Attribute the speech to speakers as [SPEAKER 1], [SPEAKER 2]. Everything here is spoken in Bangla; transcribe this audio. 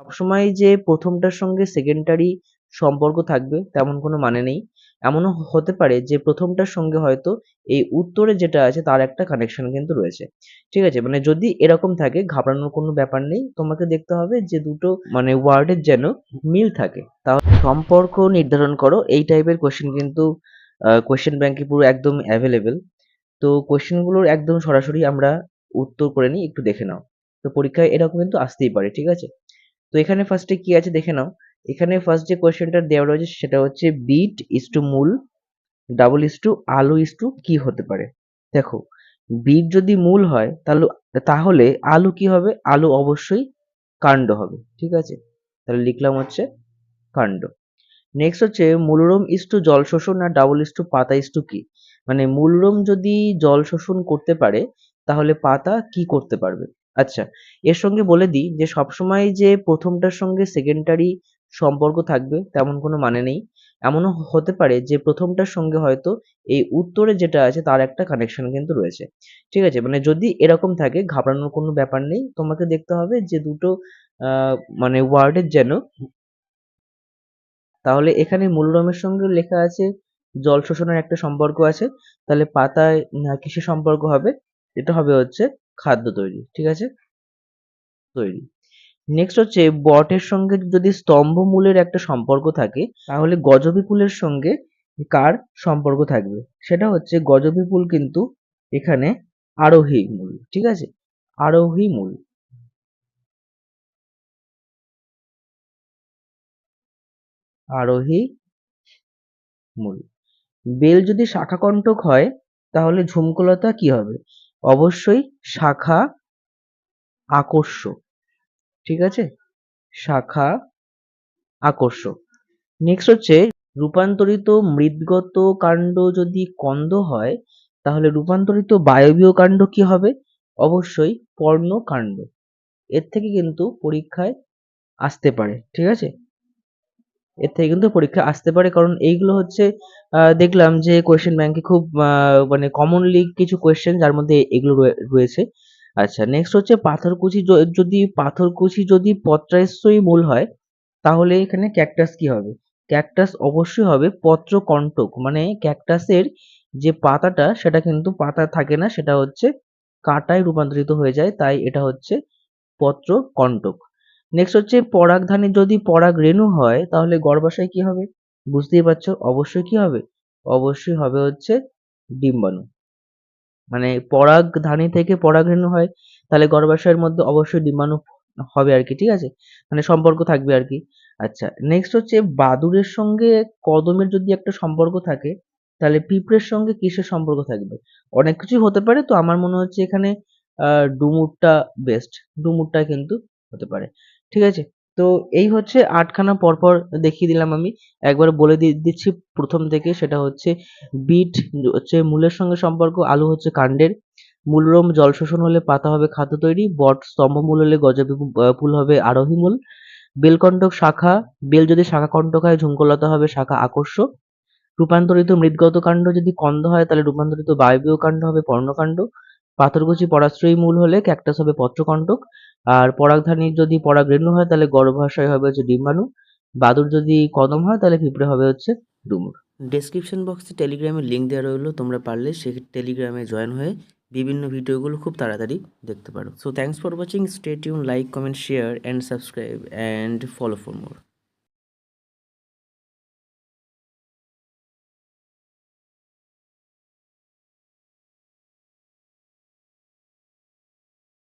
[SPEAKER 1] সবসময় যে প্রথমটার সঙ্গে সেকেন্ডটারই সম্পর্ক থাকবে তেমন কোনো মানে নেই। এমনও হতে পারে যে প্রথমটার সঙ্গে হয়তো এই উত্তরে যেটা আছে তার একটা কানেকশন কিন্তু রয়েছে। ঠিক আছে? মানে যদি এরকম থাকে ঘাবড়ানোর কোনো ব্যাপার নেই। তোমাকে দেখতে হবে যে দুটো মানে ওয়ার্ডের যেন মিল থাকে। তাহলে সম্পর্ক নির্ধারণ করো এই টাইপের কোয়েশ্চেন কিন্তু কোয়েশ্চেন ব্যাংকে পুরো একদম অ্যাভেলেবেল। তো কোয়েশ্চেনগুলোর একদম সরাসরি আমরা উত্তর করে নিই, একটু দেখে নাও। তো পরীক্ষায় এরকম কিন্তু আসতেই পারে, ঠিক আছে? তো এখানে ফার্স্টে কি আছে দেখে নাও। এখানে ফার্স্ট যে কোয়েশ্চেনটা দেওয়া রয়েছে সেটা হচ্ছে বিট ইস টু মূল ডাবল ইস টু আলু ইস টু কি হতে পারে? দেখো, বিট যদি মূল হয় তাহলে আলু কি হবে? আলু অবশ্যই কাণ্ড হবে, ঠিক আছে? তাহলে লিখলাম হচ্ছে কাণ্ড। নেক্সট হচ্ছে মূলরোম ইস টু জল শোষণ আর ডাবল ইস টু পাতা ইস টু কি? মানে মূলরোম যদি জল শোষণ করতে পারে তাহলে পাতা কি করতে পারবে? আচ্ছা, এর সঙ্গে বলে দিই যে সবসময় যে প্রথমটার সঙ্গে সেকেন্ডটারই সম্পর্ক থাকবে তেমন কোনো মানে নেই। এমনও হতে পারে যে প্রথমটার সঙ্গে হয়তো এই উত্তরে যেটা আছে তার একটা কানেকশন কিন্তু রয়েছে। ঠিক আছে? মানে যদি এরকম থাকে ঘাবড়ানোর কোনো ব্যাপার নেই। তোমাকে দেখতে হবে যে দুটো মানে ওয়ার্ডের যেন তাহলে এখানে মূলরমের সঙ্গে লেখা আছে জল শোষণের একটা সম্পর্ক আছে। তাহলে পাতায় কিসের সম্পর্ক হবে? এটা হবে হচ্ছে খাদ্য তৈরি। ঠিক আছে? তৈরি। নেক্সট হচ্ছে বটের সঙ্গে যদি স্তম্ভমূলের একটা সম্পর্ক থাকে তাহলে গজবিপুলের সঙ্গে কার সম্পর্ক থাকবে? সেটা হচ্ছে গজবিপুল কিন্তু এখানে আরোহী মূল। ঠিক আছে? আরোহী মূল। আরোহী মূল। বেল যদি শাখাকণ্টক হয় তাহলে ঝুমকলতা কি হবে? অবশ্যই শাখা আকর্ষ। ঠিক আছে? শাখা আকর্ষ। নেক্সট হচ্ছে রূপান্তরিত মৃদ্গত কাণ্ড যদি কন্দ হয় তাহলে রূপান্তরিত বায়বীয় কাণ্ড কি হবে? অবশ্যই পর্ণকাণ্ড। এর থেকে কিন্তু পরীক্ষায় আসতে পারে। ঠিক আছে? এর থেকে কিন্তু পরীক্ষায় আসতে পারে কারণ এইগুলো হচ্ছে দেখলাম যে কোয়েশ্চেন ব্যাংকে খুব মানে কমনলি কিছু কোয়েশ্চেন যার মধ্যে এগুলো রয়েছে। আচ্ছা, নেক্সট হচ্ছে পাথরকুচি যদি পত্রাশ্রয়ী মূল হয় তাহলে এখানে ক্যাকটাস কি হবে? ক্যাকটাস অবশ্যই হবে পত্রকণ্টক। মানে ক্যাকটাসের যে পাতাটা সেটা কিন্তু পাতা থাকে না, সেটা হচ্ছে কাঁটায় রূপান্তরিত হয়ে যায়, তাই এটা হচ্ছে পত্রকণ্টক। নেক্সট হচ্ছে পরাগধানী যদি পরাগরেণু হয় তাহলে গর্ভাশয় কি হবে? বুঝতেই পারছো অবশ্যই কি হবে? অবশ্যই হবে হচ্ছে ডিম্বাণু। মানে পরাগধানী থেকে পরাগরেণু হয় তাহলে গর্ভাশয়ের মধ্যে অবশ্যই ডিম্বাণু হবে আর কি, ঠিক আছে? মানে সম্পর্ক থাকবে আর কি। আচ্ছা, নেক্সট হচ্ছে বাদুড়ের সঙ্গে কদমের যদি একটা সম্পর্ক থাকে তাহলে পিঁপড়ের সঙ্গে কিসের সম্পর্ক থাকবে? অনেক কিছুই হতে পারে, তো আমার মনে হচ্ছে এখানে ডুমুরটা বেস্ট। ডুমুরটা কিন্তু হতে পারে। ঠিক আছে? তো এই হচ্ছে ৮ খানা পরপর দেখিয়ে দিলাম আমি। একবার বলে দিচ্ছি প্রথম থেকে, সেটা হচ্ছে বিট হচ্ছে মূলের সঙ্গে সম্পর্ক, আলু হচ্ছে কাণ্ডের, মূলরোম জল শোষণ হলে পাতা হবে খাদ্য তৈরি, বট স্তম্ভমূল হলে ফুল হবে আরোহী মূল, বেলকণ্টক শাখা, বেল যদি শাখাকণ্টক হয় ঝুমকলতা হবে শাখা আকর্ষ, রূপান্তরিত মৃদ্গত কাণ্ড যদি কন্দ হয় তাহলে রূপান্তরিত বায়বীয় কাণ্ড হবে পর্ণকাণ্ড, পাথরকুচি পরাশ্রয়ী মূল হলে ক্যাকটাস হবে পত্রকণ্টক, আর পরাগধানী যদি পরাগরেণু হয় তাহলে গর্ভাশয় হবে হচ্ছে ডিম্বাণু, বাদুড় যদি কদম হয় তাহলে পিঁপড়ে হবে হচ্ছে ডুমুর। ডেসক্রিপশন বক্সে টেলিগ্রামের লিঙ্ক দেওয়া রইলো, তোমরা পারলে সেই টেলিগ্রামে জয়েন হয়ে বিভিন্ন ভিডিওগুলো খুব তাড়াতাড়ি দেখতে পারো। So thanks for watching, stay tune, like, comment, share and subscribe and follow for more.